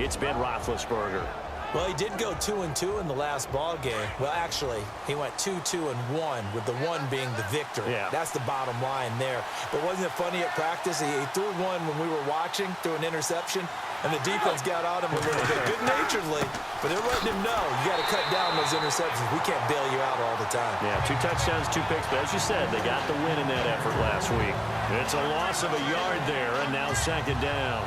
it's Ben Roethlisberger. Well, he did go 2-2 in the last ball game. Well, actually, he went 2-2-1, with the one being the victory. Yeah. That's the bottom line there. But wasn't it funny at practice? He threw one when we were watching, threw an interception, and the defense got on him a little bit, good-naturedly. But they're letting him know, you got to cut down those interceptions. We can't bail you out all the time. Yeah, 2 touchdowns, 2 picks. But as you said, they got the win in that effort last week. It's a loss of a yard there, and now 2nd down.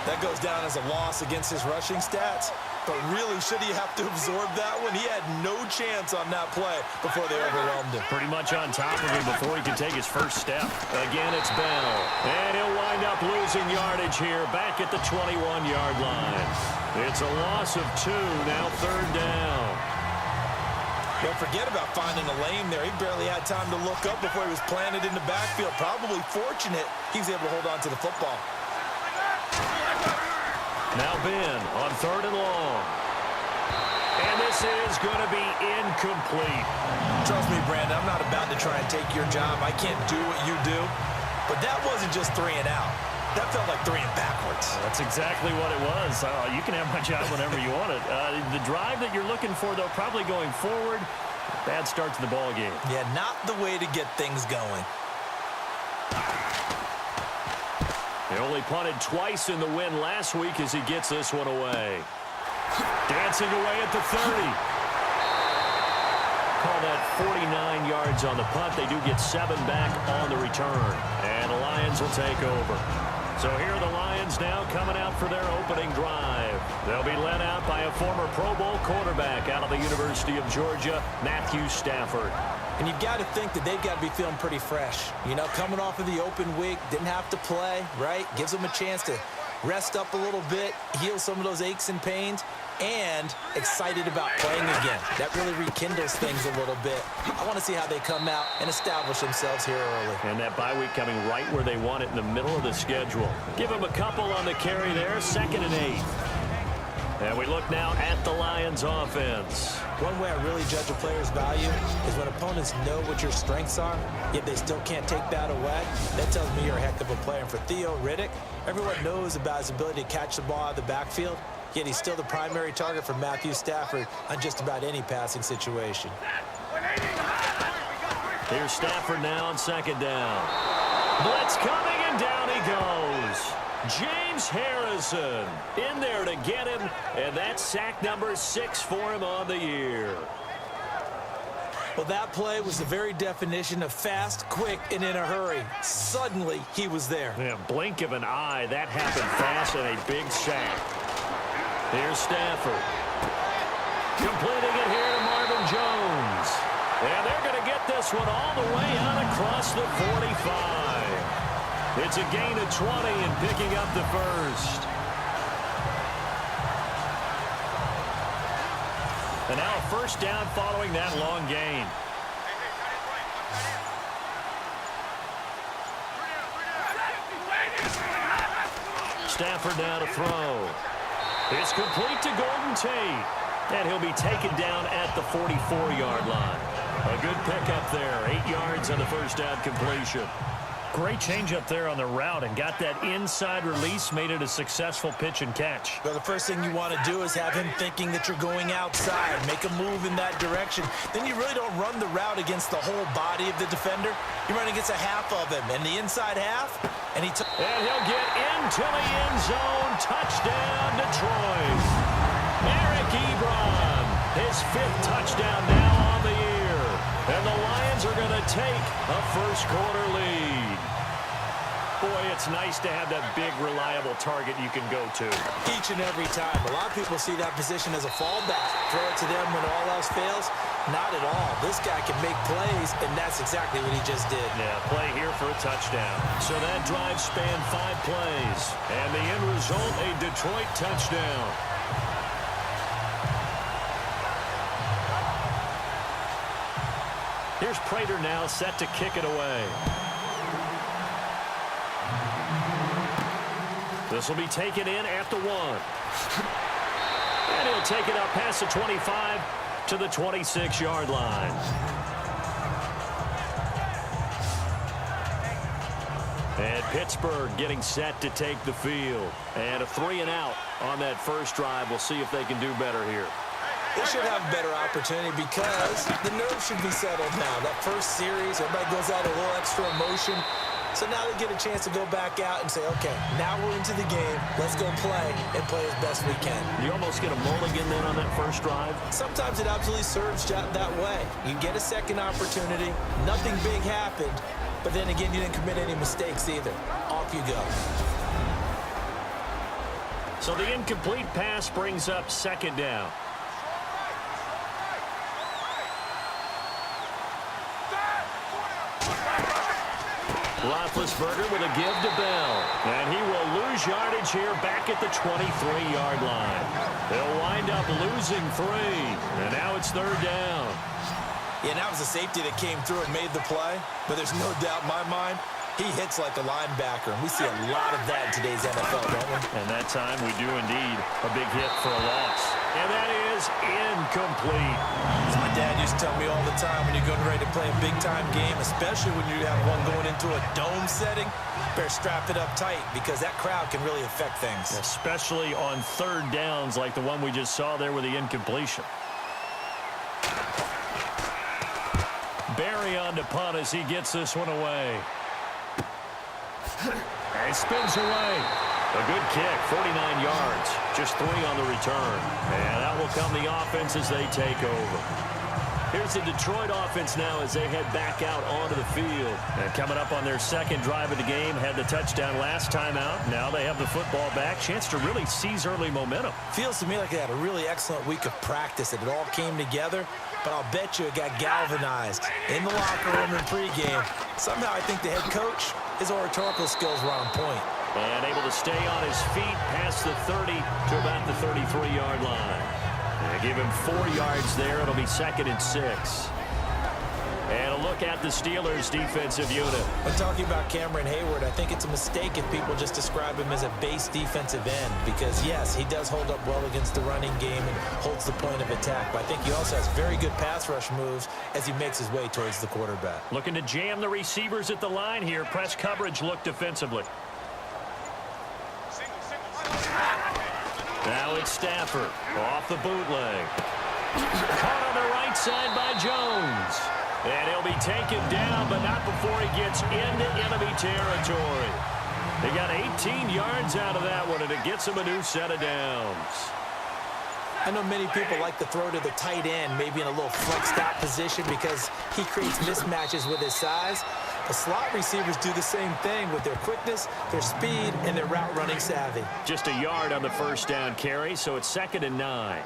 That goes down as a loss against his rushing stats. But really, should he have to absorb that one? He had no chance on that play before they overwhelmed him. Pretty much on top of him before he could take his first step. Again, it's Bell. And he'll wind up losing yardage here back at the 21-yard line. It's a loss of 2, now 3rd down. Don't forget about finding a lane there. He barely had time to look up before he was planted in the backfield. Probably fortunate he was able to hold on to the football. Now Ben on 3rd and long. And this is going to be incomplete. Trust me, Brandon, I'm not about to try and take your job. I can't do what you do. But that wasn't just 3 and out. That felt like 3 and backwards. That's exactly what it was. You can have my job whenever you want it. The drive that you're looking for, though, probably going forward. Bad start to the ball game. Yeah, not the way to get things going. They only punted twice in the win last week as he gets this one away. Dancing away at the 30. Call that 49 yards on the punt. They do get 7 back on the return. And the Lions will take over. So here are the Lions now coming out for their opening drive. They'll be led out by a former Pro Bowl quarterback out of the University of Georgia, Matthew Stafford. And you've got to think that they've got to be feeling pretty fresh. You know, coming off of the open week, didn't have to play, right? Gives them a chance to rest up a little bit, heal some of those aches and pains, and excited about playing again. That really rekindles things a little bit. I want to see how they come out and establish themselves here early. And that bye week coming right where they want it in the middle of the schedule. Give them a couple on the carry there, 2nd and 8. And we look now at the Lions offense. One way I really judge a player's value is when opponents know what your strengths are, yet they still can't take that away. That tells me you're a heck of a player. And for Theo Riddick, everyone knows about his ability to catch the ball out of the backfield, yet he's still the primary target for Matthew Stafford on just about any passing situation. Here's Stafford now on 2nd down. Blitz coming, and down he goes. James Harrison in there to get him, and that's sack number 6 for him on the year. Well, that play was the very definition of fast, quick, and in a hurry. Suddenly, he was there. Yeah, blink of an eye. That happened fast, and a big sack. Here's Stafford. Completing it here to Marvin Jones. And they're going to get this one all the way out across the 45. It's a gain of 20 and picking up the first. And now a first down following that long gain. Stafford now to throw. It's complete to Golden Tate. And he'll be taken down at the 44-yard line. A good pickup there. 8 yards on the first down completion. Great change up there on the route and got that inside release, made it a successful pitch and catch. Well, the first thing you want to do is have him thinking that you're going outside, make a move in that direction. Then you really don't run the route against the whole body of the defender. You run against a half of him, and the inside half, and he'll get into the end zone. Touchdown, Detroit. Eric Ebron, his 5th touchdown now on the year. And the Lions are going to take a first-quarter lead. Boy, it's nice to have that big, reliable target you can go to. Each and every time. A lot of people see that position as a fallback. Throw it to them when all else fails. Not at all. This guy can make plays, and that's exactly what he just did. Yeah, play here for a touchdown. So that drive spanned 5 plays. And the end result, a Detroit touchdown. Here's Prater now set to kick it away. This will be taken in at the 1. And he'll take it up past the 25 to the 26-yard line. And Pittsburgh getting set to take the field. And a 3-and-out on that first drive. We'll see if they can do better here. They should have a better opportunity because the nerves should be settled now. That first series, everybody goes out a little extra emotion. So now they get a chance to go back out and say, okay, now we're into the game. Let's go play and play as best we can. You almost get a mulligan then on that first drive? Sometimes it absolutely serves that way. You get a second opportunity. Nothing big happened. But then again, you didn't commit any mistakes either. Off you go. So the incomplete pass brings up second down. Roethlisberger with a give to Bell. And he will lose yardage here back at the 23-yard line. They'll wind up losing 3. And now it's third down. Yeah, and that was a safety that came through and made the play. But there's no doubt in my mind, he hits like a linebacker. And we see a lot of that in today's NFL, don't we? And that time we do indeed a big hit for a loss. And that is incomplete. As my dad used to tell me all the time, when you're going ready to play a big-time game, especially when you have one going into a dome setting, better strap it up tight because that crowd can really affect things. Especially on third downs like the one we just saw there with the incompletion. Barry on to punt as he gets this one away. And spins away. A good kick, 49 yards. Just 3 on the return. And that will come the offense as they take over. Here's the Detroit offense now as they head back out onto the field. And coming up on their second drive of the game, had the touchdown last time out. Now they have the football back. Chance to really seize early momentum. Feels to me like they had a really excellent week of practice. It all came together. But I'll bet you it got galvanized in the locker room in pregame. Somehow I think the head coach, his oratorical skills were on point. And able to stay on his feet past the 30 to about the 33-yard line. And give him 4 yards there. It'll be 2nd and 6. And a look at the Steelers' defensive unit. When talking about Cameron Hayward, I think it's a mistake if people just describe him as a base defensive end. Because, yes, he does hold up well against the running game and holds the point of attack. But I think he also has very good pass rush moves as he makes his way towards the quarterback. Looking to jam the receivers at the line here. Press coverage look defensively. Now it's Stafford off the bootleg. Caught on the right side by Jones. And he'll be taken down, but not before he gets into enemy territory. They got 18 yards out of that one, and it gets him a new set of downs. I know many people like to throw to the tight end, maybe in a little flexed out position because he creates mismatches with his size. The slot receivers do the same thing with their quickness, their speed, and their route running savvy. Just a yard on the first down carry, so it's 2nd and 9.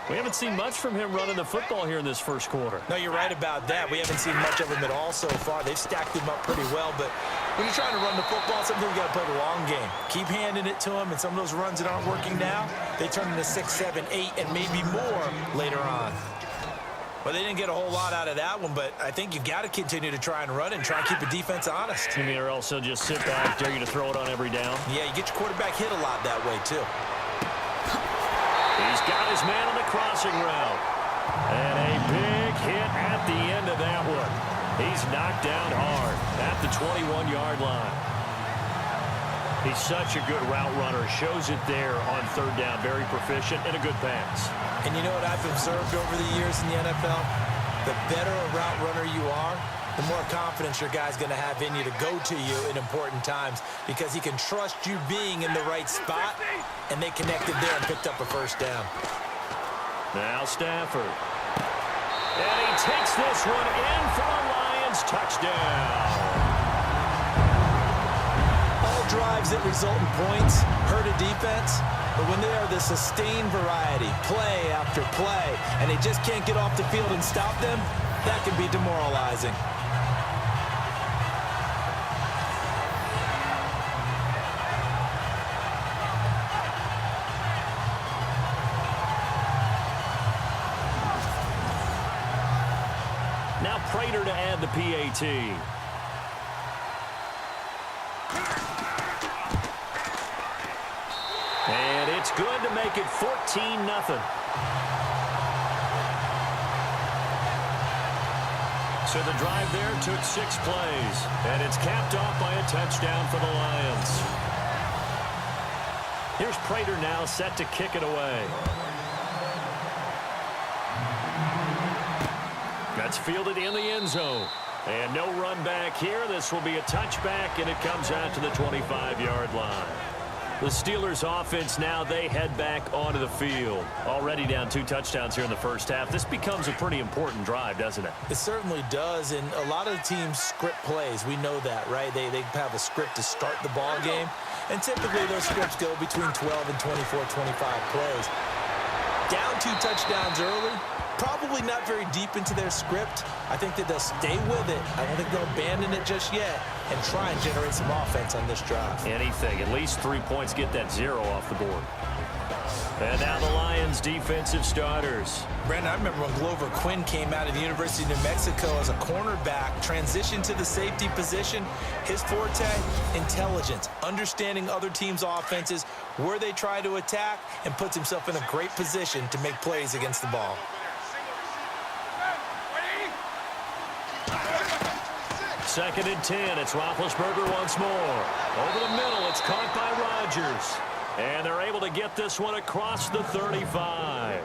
We haven't seen much from him running the football here in this first quarter. No, you're right about that. We haven't seen much of him at all so far. They've stacked him up pretty well, but when you're trying to run the football, sometimes you got to play the long game. Keep handing it to him, and some of those runs that aren't working now, they turn into 6, 7, 8, and maybe more later on. Well, they didn't get a whole lot out of that one, but I think you got to continue to try and run and try and keep the defense honest. You mean, or else he'll just sit back, dare you to throw it on every down? Yeah, you get your quarterback hit a lot that way, too. He's got his man on the crossing route. And a big hit at the end of that one. He's knocked down hard at the 21-yard line. He's such a good route runner. Shows it there on third down. Very proficient and a good pass. And you know what I've observed over the years in the NFL? The better a route runner you are, the more confidence your guy's going to have in you to go to you in important times because he can trust you being in the right spot, and they connected there and picked up a first down. Now Stafford. And he takes this one in for a Lions touchdown. All drives that result in points hurt a defense, but when they are the sustained variety, play after play, and they just can't get off the field and stop them, that can be demoralizing. Now Prater to add the PAT. And it's good to make it 14-0. So the drive there took 6 plays, and it's capped off by a touchdown for the Lions. Here's Prater now set to kick it away. That's fielded in the end zone. And no run back here. This will be a touchback, and it comes out to the 25-yard line. The Steelers offense now, they head back onto the field. Already down 2 touchdowns here in the first half. This becomes a pretty important drive, doesn't it? It certainly does, and a lot of the teams script plays. We know that, right? They have a script to start the ball game, and typically those scripts go between 12 and 24, 25 plays. Down 2 touchdowns early. Probably not very deep into their script. I think that they'll stay with it. I don't think they'll abandon it just yet and try and generate some offense on this drive. Anything. At least 3 points, get that 0 off the board. And now the Lions' defensive starters. Brandon, I remember when Glover Quinn came out of the University of New Mexico as a cornerback, transitioned to the safety position. His forte, intelligence, understanding other teams' offenses, where they try to attack, and puts himself in a great position to make plays against the ball. Second and 10. It's Roethlisberger once more. Over the middle. It's caught by Rodgers. And they're able to get this one across the 35.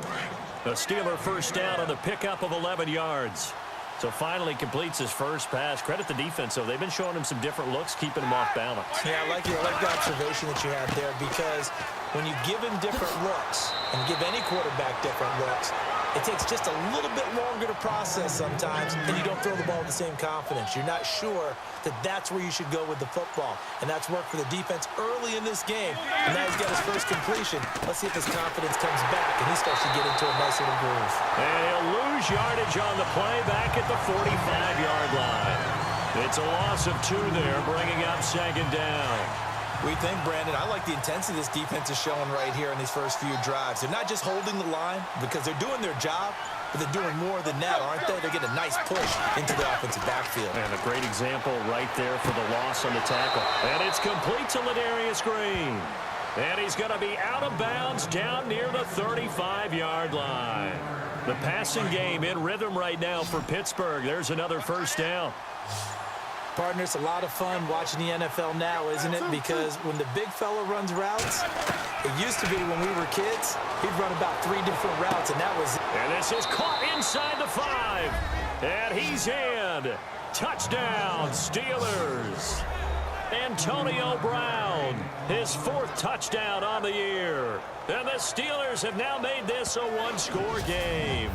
The Steeler first down on the pickup of 11 yards. So finally completes his first pass. Credit the defense, though. They've been showing him some different looks, keeping him off balance. Yeah, I like the observation that you had there, because when you give him different looks and give any quarterback different looks, it takes just a little bit longer to process sometimes, and you don't throw the ball with the same confidence. You're not sure that that's where you should go with the football, and that's worked for the defense early in this game. And now he's got his first completion. Let's see if his confidence comes back, and he starts to get into a nice little groove. And he'll lose yardage on the play back at the 45-yard line. It's a loss of 2 there, bringing up second down. We think, Brandon, I like the intensity this defense is showing right here in these first few drives. They're not just holding the line because they're doing their job, but they're doing more than that, aren't they? They're getting a nice push into the offensive backfield. And a great example right there for the loss on the tackle. And it's complete to Ladarius Green. And he's going to be out of bounds down near the 35-yard line. The passing game in rhythm right now for Pittsburgh. There's another first down. Partner, it's a lot of fun watching the NFL now, isn't it? Because when the big fella runs routes, it used to be when we were kids, he'd run about 3 different routes, and that was it. And this is caught inside the 5. And he's in. Touchdown, Steelers. Antonio Brown, his 4th touchdown on the year. And the Steelers have now made this a 1-score game.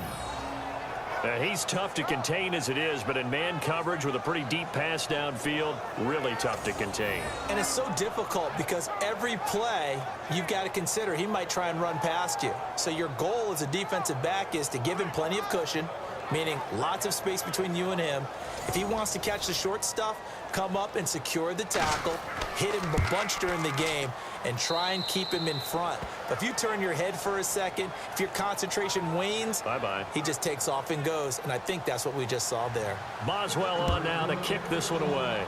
He's tough to contain as it is, but in man coverage with a pretty deep pass downfield, really tough to contain. And it's so difficult because every play you've got to consider he might try and run past you. So your goal as a defensive back is to give him plenty of cushion, meaning lots of space between you and him. If he wants to catch the short stuff, come up and secure the tackle, hit him a bunch during the game, and try and keep him in front. But if you turn your head for a second, if your concentration wanes, bye-bye. He just takes off and goes, and I think that's what we just saw there. Boswell on now to kick this one away.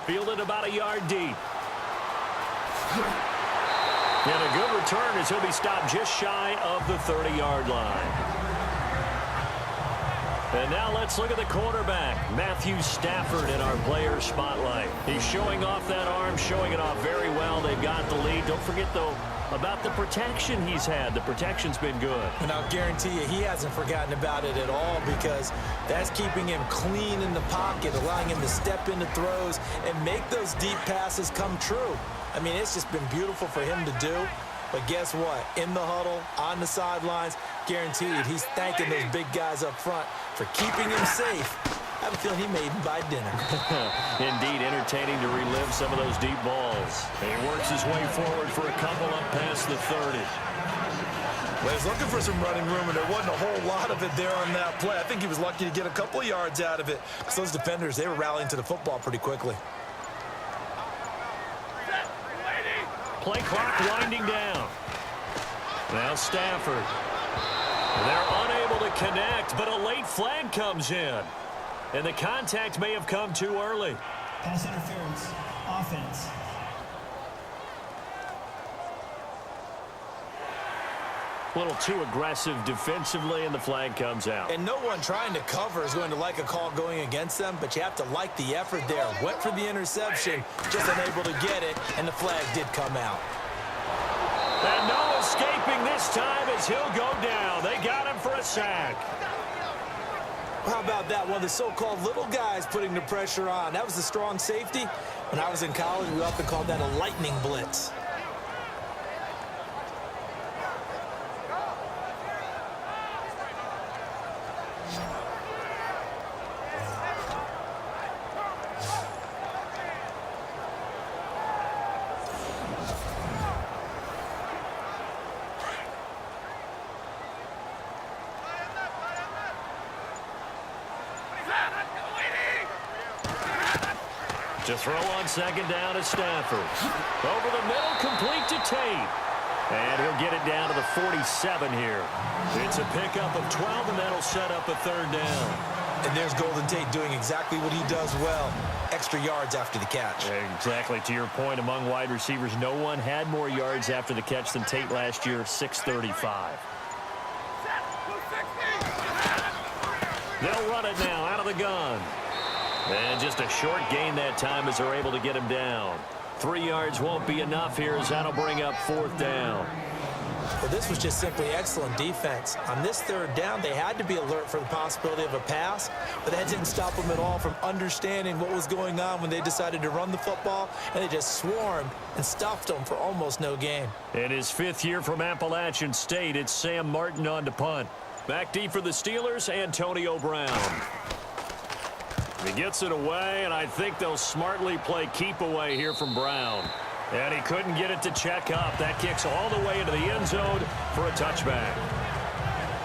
Fielded about a yard deep. And a good return as he'll be stopped just shy of the 30-yard line. And now let's look at the quarterback, Matthew Stafford, in our player spotlight. He's showing off that arm, showing it off very well. They've got the lead. Don't forget, though, about the protection he's had. The protection's been good. And I'll guarantee you he hasn't forgotten about it at all, because that's keeping him clean in the pocket, allowing him to step into throws and make those deep passes come true. I mean, it's just been beautiful for him to do. But guess what? In the huddle, on the sidelines, guaranteed he's thanking those big guys up front for keeping him safe. I have a feeling he may even buy dinner. Indeed, entertaining to relive some of those deep balls. And he works his way forward for a couple up past the 30. Well, he's looking for some running room, and there wasn't a whole lot of it there on that play. I think he was lucky to get a couple of yards out of it, because those defenders, they were rallying to the football pretty quickly. Play clock winding down. Now Stafford. They're unable to connect, but a late flag comes in. And the contact may have come too early. Pass interference. Offense. A little too aggressive defensively, and the flag comes out. And no one trying to cover is going to like a call going against them, but you have to like the effort there. Went for the interception, just unable to get it, and the flag did come out. And no escaping this time as he'll go down. They got him for a sack. How about that? One of the so-called little guys putting the pressure on. That was the strong safety. When I was in college, we often called that a lightning blitz. To throw on second down is Stafford. Over the middle, complete to Tate. And he'll get it down to the 47 here. It's a pickup of 12, and that'll set up a third down. And there's Golden Tate doing exactly what he does well. Extra yards after the catch. Exactly. To your point, among wide receivers, no one had more yards after the catch than Tate last year, 635. They'll run it now out of the gun. And just a short gain that time as they're able to get him down. 3 yards won't be enough here as that'll bring up fourth down. Well, this was just simply excellent defense. On this third down, they had to be alert for the possibility of a pass, but that didn't stop them at all from understanding what was going on when they decided to run the football, and they just swarmed and stuffed them for almost no gain. In his 5th year from Appalachian State, it's Sam Martin on to punt. Back deep for the Steelers, Antonio Brown. He gets it away, and I think they'll smartly play keep away here from Brown. And he couldn't get it to check up. That kicks all the way into the end zone for a touchback.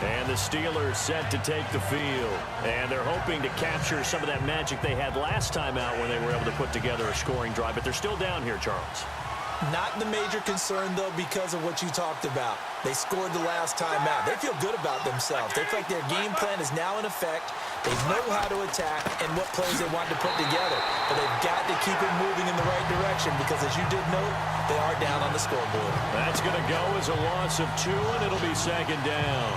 And the Steelers set to take the field. And they're hoping to capture some of that magic they had last time out when they were able to put together a scoring drive. But they're still down here, Charles. Not the major concern, though, because of what you talked about. They scored the last time out. They feel good about themselves. They feel like their game plan is now in effect. They know how to attack and what plays they want to put together. But they've got to keep it moving in the right direction because, as you did note, they are down on the scoreboard. That's going to go as a loss of 2, and it'll be second down.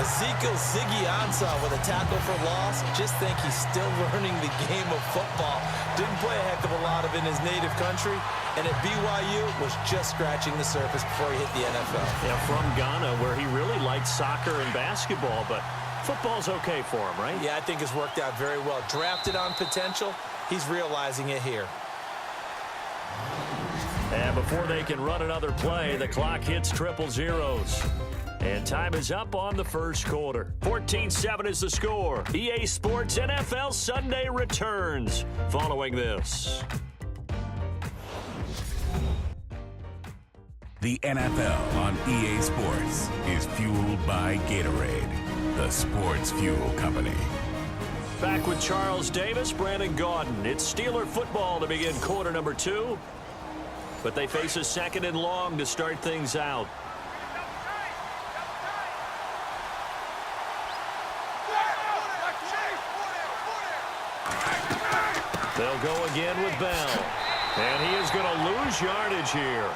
Ezekiel Siggy-Ansah with a tackle for loss. Just think he's still learning the game of football. Didn't play a heck of a lot of it in his native country. And at BYU, was just scratching the surface before he hit the NFL. Yeah, from Ghana, where he really liked soccer and basketball, but football's okay for him, right? Yeah, I think it's worked out very well. Drafted on potential, he's realizing it here. And before they can run another play, the clock hits triple zeros. And time is up on the first quarter. 14-7 is the score. EA Sports NFL Sunday returns following this. The NFL on EA Sports is fueled by Gatorade, the sports fuel company. Back with Charles Davis, Brandon Gaudin. It's Steeler football to begin quarter number 2. But they face a second and long to start things out. They'll go again with Bell. And he is going to lose yardage here.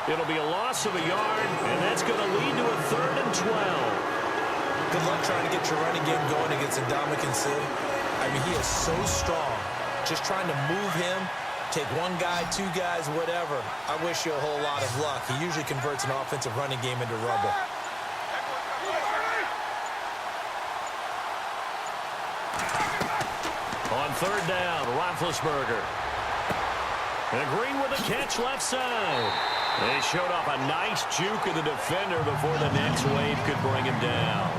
It'll be a loss of a yard, and that's going to lead to a 3rd and 12. Good luck trying to get your running game going against Ndamukong Suh. I mean, he is so strong. Just trying to move him, take one guy, 2 guys, whatever. I wish you a whole lot of luck. He usually converts an offensive running game into rubble. On 3rd down, Roethlisberger. And Green with a catch left side. They showed off a nice juke of the defender before the next wave could bring him down.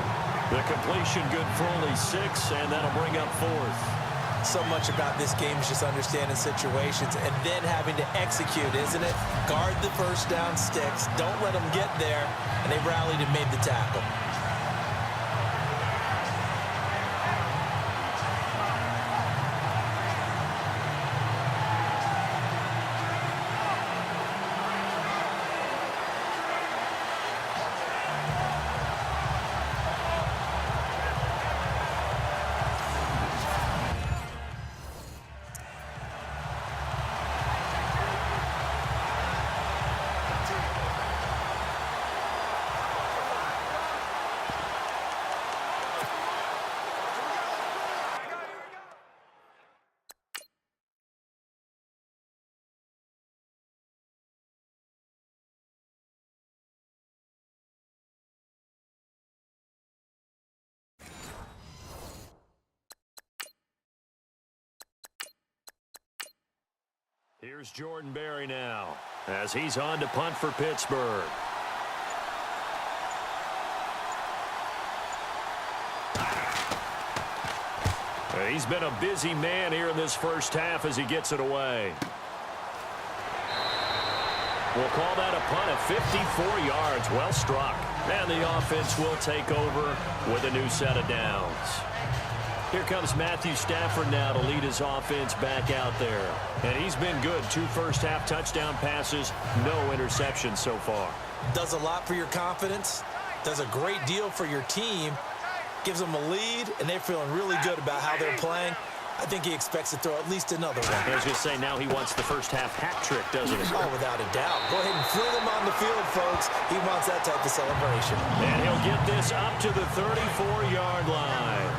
The completion good for only 6, and that'll bring up 4th. So much about this game is just understanding situations and then having to execute, isn't it? Guard the first down sticks. Don't let them get there. And they rallied and made the tackle. Here's Jordan Berry now as he's on to punt for Pittsburgh. He's been a busy man here in this first half as he gets it away. We'll call that a punt of 54 yards. Well struck. And the offense will take over with a new set of downs. Here comes Matthew Stafford now to lead his offense back out there. And he's been good. 2 first-half touchdown passes, no interceptions so far. Does a lot for your confidence. Does a great deal for your team. Gives them a lead, and they're feeling really good about how they're playing. I think he expects to throw at least another one. I was going to say, now he wants the first-half hat trick, doesn't he? Oh, without a doubt. Go ahead and fling him on the field, folks. He wants that type of celebration. And he'll get this up to the 34-yard line.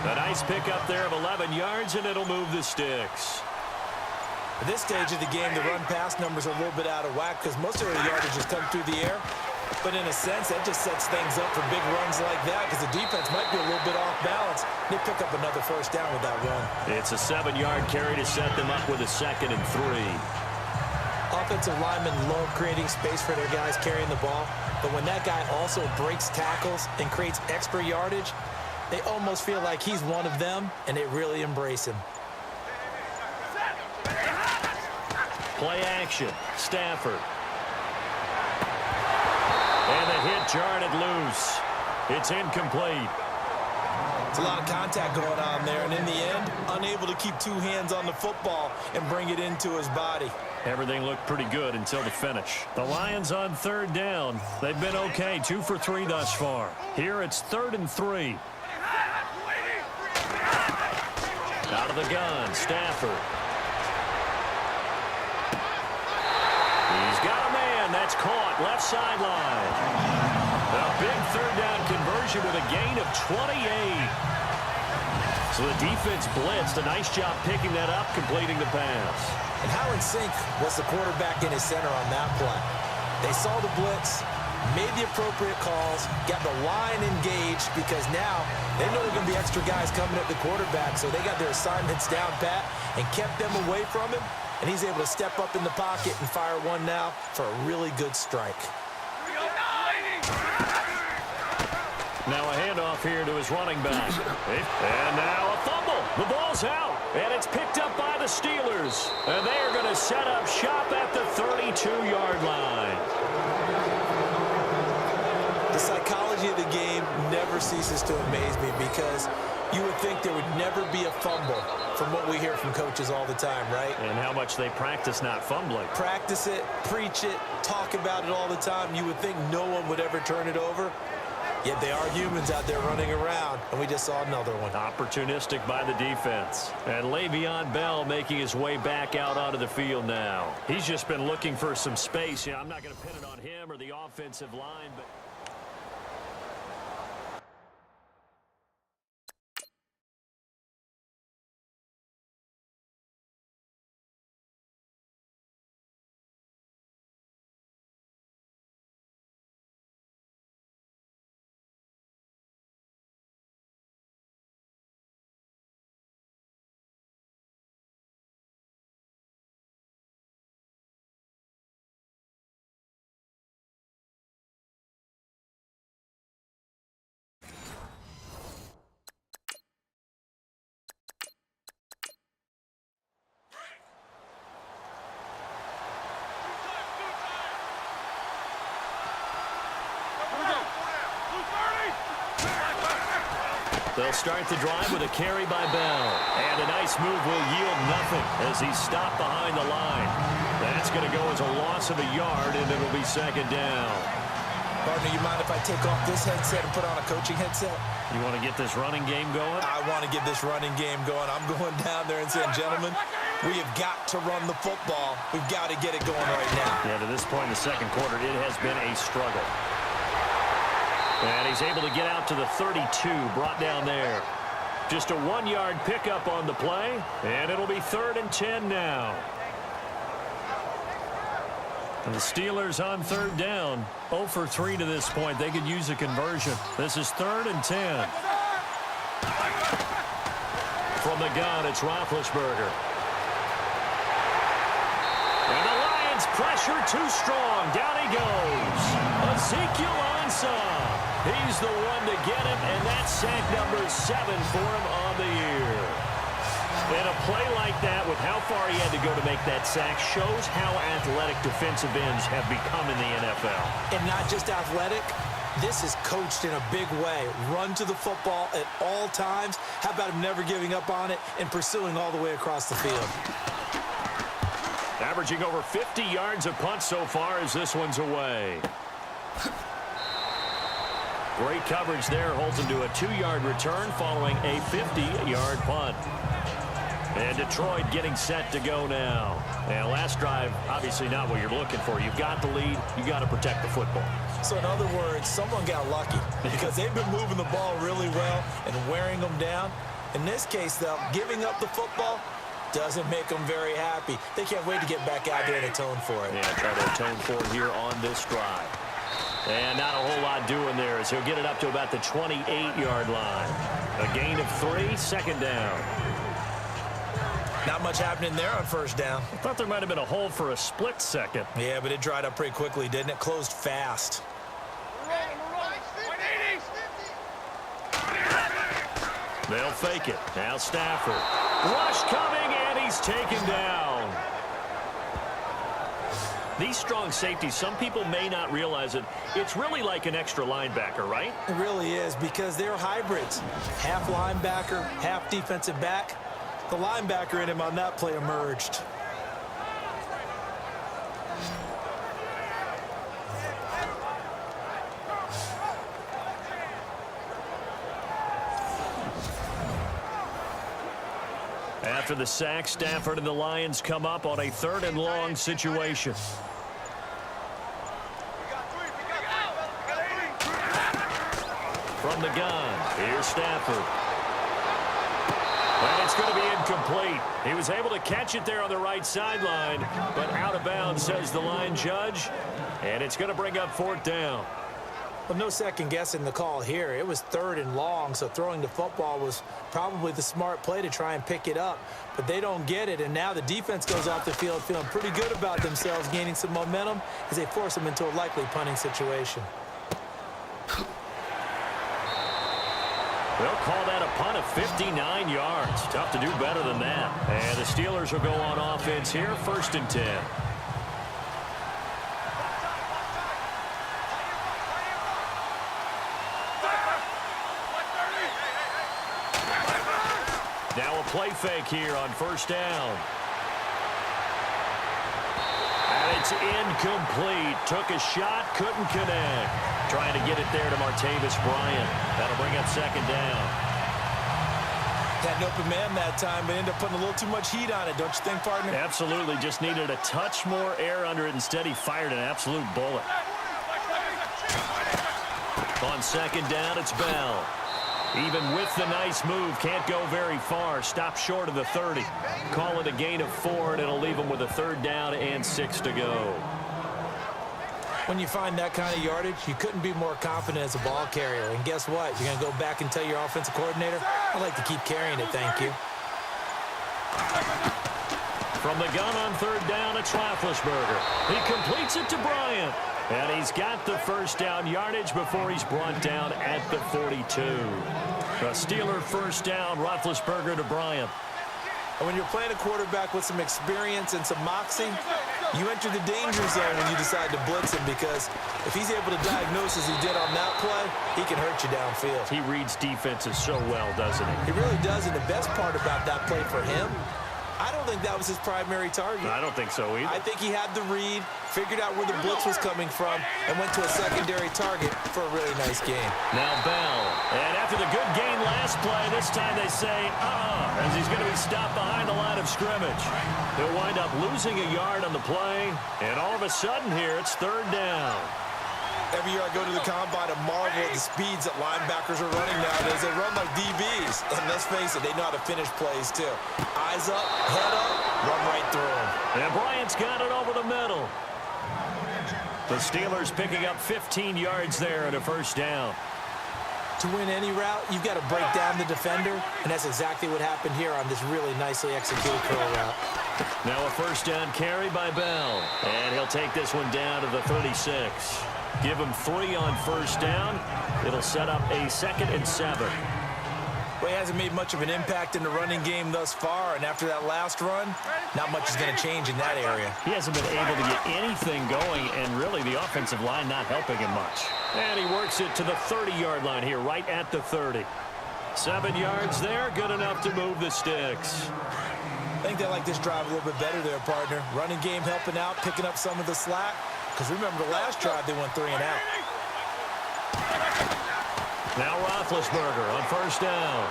A nice pickup there of 11 yards, and it'll move the sticks. At this stage of the game, the run-pass numbers are a little bit out of whack because most of their yardage has come through the air. But in a sense, that just sets things up for big runs like that because the defense might be a little bit off balance. They pick up another first down with that run. It's a 7-yard carry to set them up with a 2nd and 3. Offensive linemen love creating space for their guys carrying the ball. But when that guy also breaks tackles and creates extra yardage, they almost feel like he's one of them, and they really embrace him. Play action. Stafford. And the hit jarred it loose. It's incomplete. It's a lot of contact going on there, and in the end, unable to keep 2 hands on the football and bring it into his body. Everything looked pretty good until the finish. The Lions on 3rd down. They've been okay, 2 for 3 thus far. Here it's 3rd and 3. Out of the gun, Stafford. He's got a man. That's caught. Left sideline. A big 3rd down conversion with a gain of 28. So the defense blitzed. A nice job picking that up, completing the pass. And how in sync was the quarterback in his center on that play? They saw the blitz, made the appropriate calls, got the line engaged because now they know there are going to be extra guys coming at the quarterback, so they got their assignments down pat and kept them away from him, and he's able to step up in the pocket and fire one now for a really good strike. Now a handoff here to his running back. And now a fumble. The ball's out. And it's picked up by the Steelers. And they are going to set up shop at the 32-yard line. The psychology of the game never ceases to amaze me because you would think there would never be a fumble from what we hear from coaches all the time, right? And how much they practice not fumbling. Practice it, preach it, talk about it all the time. You would think no one would ever turn it over. Yet they are humans out there running around, and we just saw another one. Opportunistic by the defense. And Le'Veon Bell making his way back out onto the field now. He's just been looking for some space. Yeah, I'm not going to pin it on him or the offensive line, but... They'll start the drive with a carry by Bell. And a nice move will yield nothing as he's stopped behind the line. That's going to go as a loss of a yard, and it'll be 2nd down. Partner, you mind if I take off this headset and put on a coaching headset? You want to get this running game going? I want to get this running game going. I'm going down there and saying, gentlemen, we have got to run the football. We've got to get it going right now. Yeah, to this point in the 2nd quarter, it has been a struggle. And he's able to get out to the 32, brought down there. Just a 1-yard pickup on the play, and it'll be 3rd and 10 now. And the Steelers on 3rd down, 0 for 3 to this point. They could use a conversion. This is 3rd and 10. From the gun, it's Roethlisberger. pressure too strong. Down he goes. Ezekiel Ansah. He's the one to get him, and that's sack number 7 for him on the year. And a play like that, with how far he had to go to make that sack, shows how athletic defensive ends have become in the NFL. And not just athletic. This is coached in a big way. Run to the football at all times. How about him never giving up on it and pursuing all the way across the field? Averaging over 50 yards a punt so far as this one's away. Great coverage there. Holds him to a 2-yard return following a 50-yard punt. And Detroit getting set to go now. And last drive, obviously not what you're looking for. You've got the lead. You've got to protect the football. So in other words, someone got lucky because they've been moving the ball really well and wearing them down. In this case, though, giving up the football doesn't make them very happy. They can't wait to get back out there and atone for it. Yeah, try to atone for it here on this drive. And not a whole lot doing there as he'll get it up to about the 28-yard line. A gain of 3, second down. Not much happening there on first down. I thought there might have been a hole for a split second. Yeah, but it dried up pretty quickly, didn't it? Closed fast. They'll fake it. Now Stafford. Rush coming, and he's taken down. These strong safeties, some people may not realize it. It's really like an extra linebacker, right? It really is, because they're hybrids. Half linebacker, half defensive back. The linebacker in him on that play emerged. After the sack, Stafford and the Lions come up on a 3rd and long situation. From the gun, here's Stafford. And it's going to be incomplete. He was able to catch it there on the right sideline, but out of bounds, says the line judge. And it's going to bring up 4th down. Well, no second guessing the call here. It was 3rd and long, so throwing the football was probably the smart play to try and pick it up. But they don't get it, and now the defense goes off the field feeling pretty good about themselves, gaining some momentum as they force them into a likely punting situation. They'll call that a punt of 59 yards. Tough to do better than that. And the Steelers will go on offense here, 1st and 10. Now a play fake here on 1st down. And it's incomplete. Took a shot, couldn't connect. Trying to get it there to Martavis Bryant. That'll bring up 2nd down. Had an open man that time, but ended up putting a little too much heat on it, don't you think, partner? Absolutely. Just needed a touch more air under it. Instead, he fired an absolute bullet. On 2nd down, it's Bell. Even with the nice move, can't go very far. Stop short of the 30. Call it a gain of 4, and it'll leave him with a 3rd down and 6 to go. When you find that kind of yardage, you couldn't be more confident as a ball carrier. And guess what? You're going to go back and tell your offensive coordinator, I'd like to keep carrying it, thank you. From the gun on 3rd down, it's Roethlisberger. He completes it to Bryant. And he's got the 1st down yardage before he's brought down at the 42. A Steeler 1st down, Roethlisberger to Bryant. And when you're playing a quarterback with some experience and some moxie, you enter the danger zone when you decide to blitz him, because if he's able to diagnose as he did on that play, he can hurt you downfield. He reads defenses so well, doesn't he? He really does, and the best part about that play for him, I don't think that was his primary target. I don't think so either. I think he had the read, figured out where the blitz was coming from, and went to a secondary target for a really nice game. Now Bell. And after the good gain last play, this time they say, as he's going to be stopped behind the line of scrimmage. He'll wind up losing a yard on the play, and all of a sudden here, it's 3rd down. Every year I go to the combine and marvel at the speeds that linebackers are running nowadays. They run like DBs. And let's face it, they know how to finish plays too. Eyes up, head up, run right through them. And Bryant's got it over the middle. The Steelers picking up 15 yards there at a 1st down. To win any route, you've got to break down the defender, and that's exactly what happened here on this really nicely executed curl route. Now a first down carry by Bell, and he'll take this one down to the 36. Give him 3 on first down. It'll set up a 2nd and 7. Well, he hasn't made much of an impact in the running game thus far, and after that last run, not much is going to change in that area. He hasn't been able to get anything going, and really the offensive line not helping him much. And he works it to the 30-yard line here, right at the 30. 7 yards there, good enough to move the sticks. I think they like this drive a little bit better there, partner. Running game helping out, picking up some of the slack. Because remember the last drive, they went 3 and out. Now Roethlisberger on first down.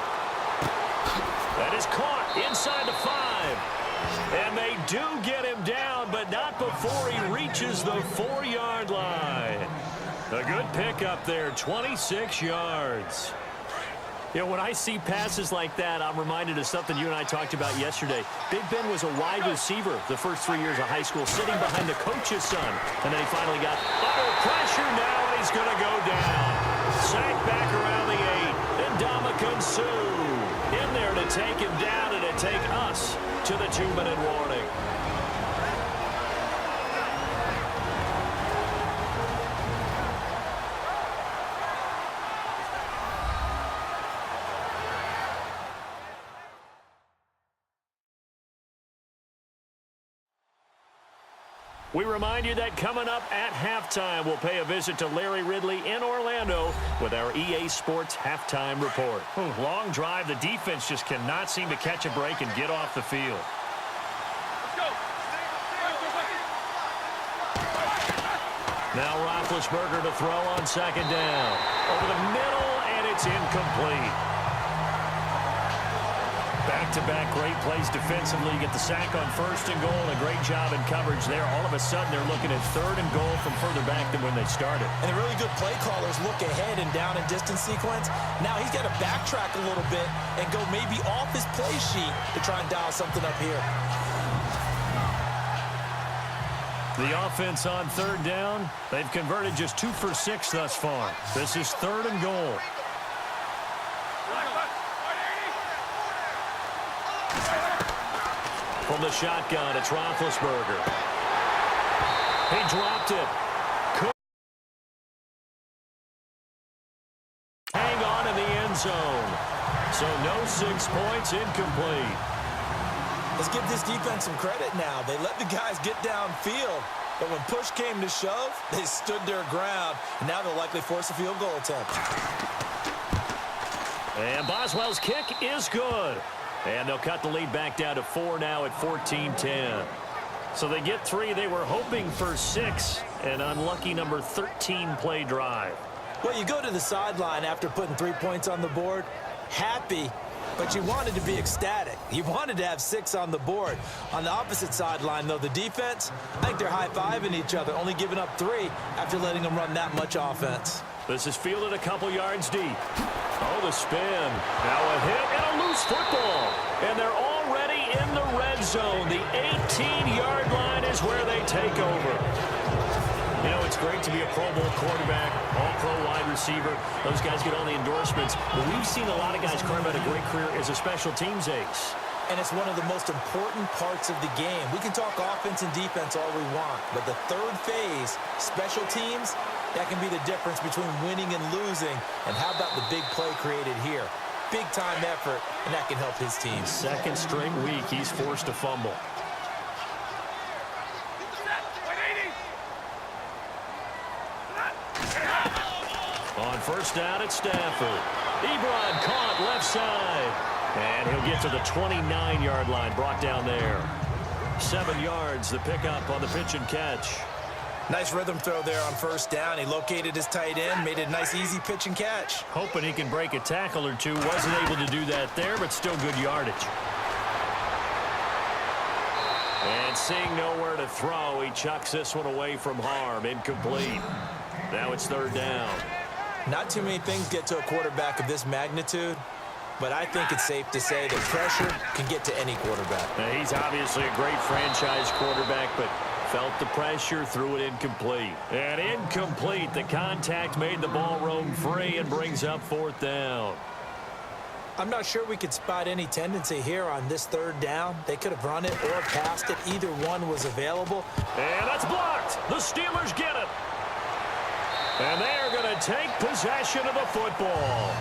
That is caught inside the 5. And they do get him down, but not before he reaches the 4-yard line. A good pickup there, 26 yards. You know, when I see passes like that, I'm reminded of something you and I talked about yesterday. Big Ben was a wide receiver the first 3 years of high school, sitting behind the coach's son. And then he finally got under pressure now, and he's going to go down. Sacked back around the 8. And Ndamukong Suh in there to take him down and to take us to the 2-minute warning. We remind you that coming up at halftime, we'll pay a visit to Larry Ridley in Orlando with our EA Sports Halftime Report. Long drive. The defense just cannot seem to catch a break and get off the field. Now Roethlisberger to throw on second down. Over the middle, and it's incomplete. Back-to-back great plays defensively. You get the sack on first and goal, and a great job in coverage there. All of a sudden, they're looking at 3rd and goal from further back than when they started. And the really good play callers look ahead and down and distance sequence. Now he's got to backtrack a little bit and go maybe off his play sheet to try and dial something up here. The offense on 3rd down. They've converted just 2 for 6 thus far. This is 3rd and goal. From the shotgun, it's Roethlisberger. He dropped it. Could hang on in the end zone. So no 6 points, incomplete. Let's give this defense some credit now. They let the guys get downfield. But when push came to shove, they stood their ground. And now they'll likely force a field goal attempt. And Boswell's kick is good. And they'll cut the lead back down to 4 now at 14-10. So they get 3. They were hoping for 6. An unlucky number 13 play drive. Well, you go to the sideline after putting 3 points on the board. Happy, but you wanted to be ecstatic. You wanted to have 6 on the board. On the opposite sideline, though, the defense, I think they're high-fiving each other, only giving up 3 after letting them run that much offense. This is fielded a couple yards deep. Oh, the spin. Now a hit and a loose football. And they're already in the red zone. The 18-yard line is where they take over. You know, it's great to be a Pro Bowl quarterback, all-pro wide receiver. Those guys get all the endorsements. But we've seen a lot of guys carve out a great career as a special teams ace. And it's one of the most important parts of the game. We can talk offense and defense all we want, but the 3rd phase, special teams, that can be the difference between winning and losing. And how about the big play created here? Big-time effort, and that can help his team. 2nd straight week, he's forced to fumble. On first down, it's Stafford. Ebron caught left side. And he'll get to the 29-yard line, brought down there. 7 yards, the pickup on the pitch and catch. Nice rhythm throw there on first down. He located his tight end, made it a nice, easy pitch and catch. Hoping he can break a tackle or two. Wasn't able to do that there, but still good yardage. And seeing nowhere to throw, he chucks this one away from harm. Incomplete. Now it's 3rd down. Not too many things get to a quarterback of this magnitude, but I think it's safe to say that pressure can get to any quarterback. Now, he's obviously a great franchise quarterback, but Felt the pressure, threw it incomplete. And incomplete. The contact made the ball roam free and brings up fourth down. I'm not sure we could spot any tendency here on this third down. They could have run it or passed it. Either one was available. And that's blocked. The Steelers get it. And they are going to take possession of the football.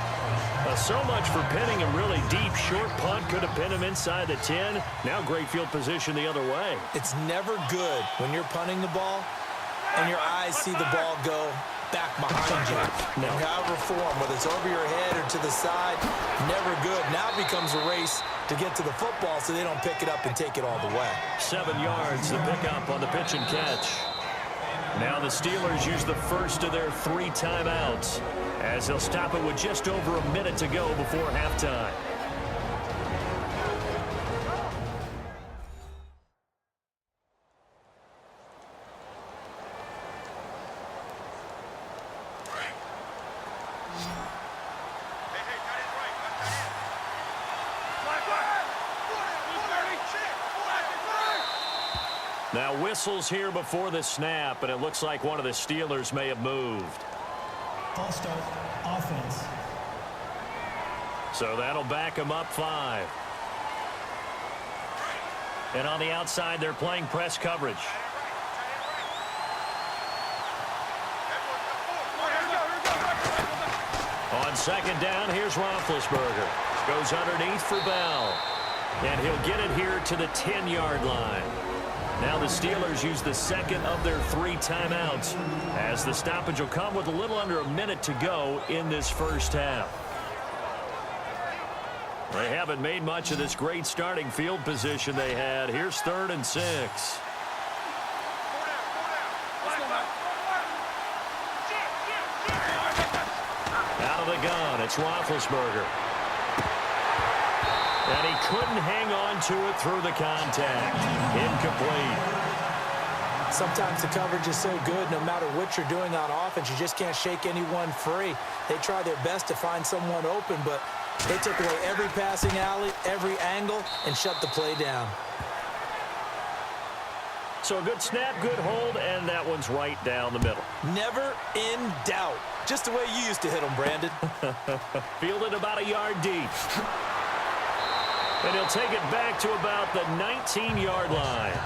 So much for pinning him really deep. Short punt could have pinned him inside the 10. Now great field position the other way. It's never good when you're punting the ball and your eyes see the ball go back behind you. No. However form, whether it's over your head or to the side, never good. Now it becomes a race to get to the football so they don't pick it up and take it all the way. 7 yards, the pickup on the pitch and catch. Now the Steelers use the first of their 3 timeouts as they'll stop it with just over a minute to go before halftime. Now whistles here before the snap, and it looks like one of the Steelers may have moved. False start, offense. So that'll back them up 5. And on the outside, they're playing press coverage. On second down, here's Roethlisberger. Goes underneath for Bell. And he'll get it here to the 10-yard line. Now the Steelers use the second of their 3 timeouts as the stoppage will come with a little under a minute to go in this first half. They haven't made much of this great starting field position they had. Here's 3rd and 6. Out of the gun, it's Roethlisberger. And he couldn't hang on to it through the contact. Incomplete. Sometimes the coverage is so good, no matter what you're doing on offense, you just can't shake anyone free. They try their best to find someone open, but they took away every passing alley, every angle, and shut the play down. So a good snap, good hold, and that one's right down the middle. Never in doubt. Just the way you used to hit them, Brandon. Fielded about a yard deep. And he'll take it back to about the 19-yard line.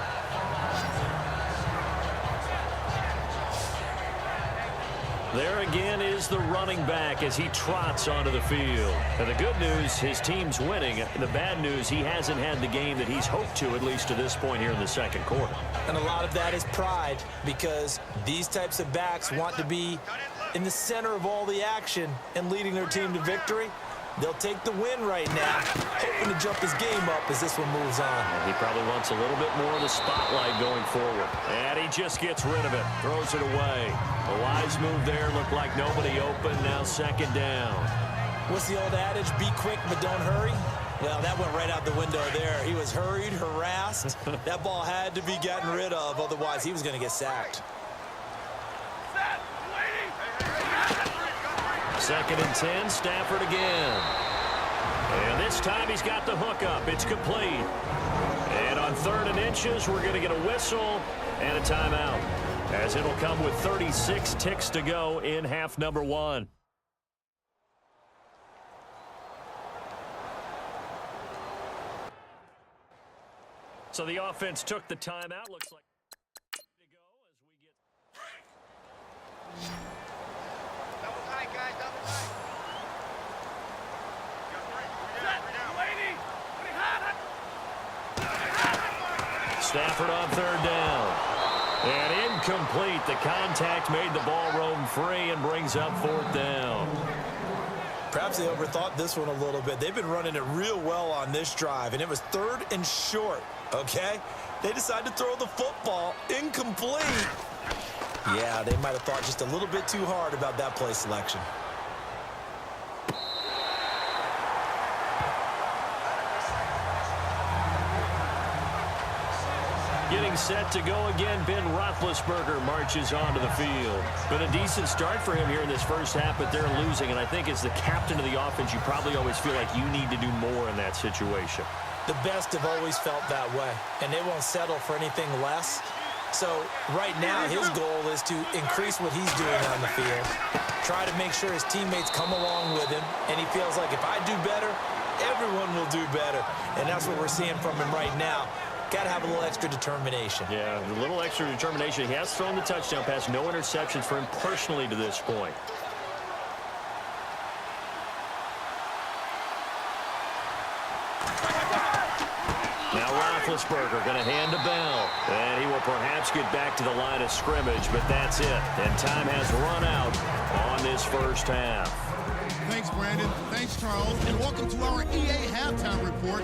There again is the running back as he trots onto the field. And the good news, his team's winning. The bad news, he hasn't had the game that he's hoped to, at least to this point here in the second quarter. And a lot of that is pride, because these types of backs want to be in the center of all the action and leading their team to victory. They'll take the win right now, hoping to jump his game up as this one moves on. He probably wants a little bit more of the spotlight going forward. And he just gets rid of it, throws it away. A wise move there, looked like nobody open, now second down. What's the old adage, be quick but don't hurry? Well, that went right out the window there. He was hurried, harassed. That ball had to be gotten rid of, otherwise he was going to get sacked. Second and 10, Stafford again. And this time he's got the hook up. It's complete. And on 3rd and inches, we're going to get a whistle and a timeout, as it'll come with 36 ticks to go in half number 1. So the offense took the timeout. Looks like to go as we get... Double tight, guys, double tight. Stafford on 3rd down. And incomplete. The contact made the ball roam free and brings up 4th down. Perhaps they overthought this one a little bit. They've been running it real well on this drive, and it was 3rd and short, okay? They decided to throw the football incomplete. Yeah, they might have thought just a little bit too hard about that play selection. Getting set to go again, Ben Roethlisberger marches onto the field. Been a decent start for him here in this first half, but they're losing. And I think as the captain of the offense, you probably always feel like you need to do more in that situation. The best have always felt that way, and they won't settle for anything less. So right now, his goal is to increase what he's doing on the field, try to make sure his teammates come along with him, and he feels like if I do better, everyone will do better. And that's what we're seeing from him right now. Got to have a little extra determination. Yeah, a little extra determination. He has thrown the touchdown pass. No interceptions for him personally to this point. Now Roethlisberger going to hand to Bell. And he will perhaps get back to the line of scrimmage, but that's it. And time has run out on this first half. Thanks, Brandon. Thanks, Charles. And welcome to our EA Halftime Report.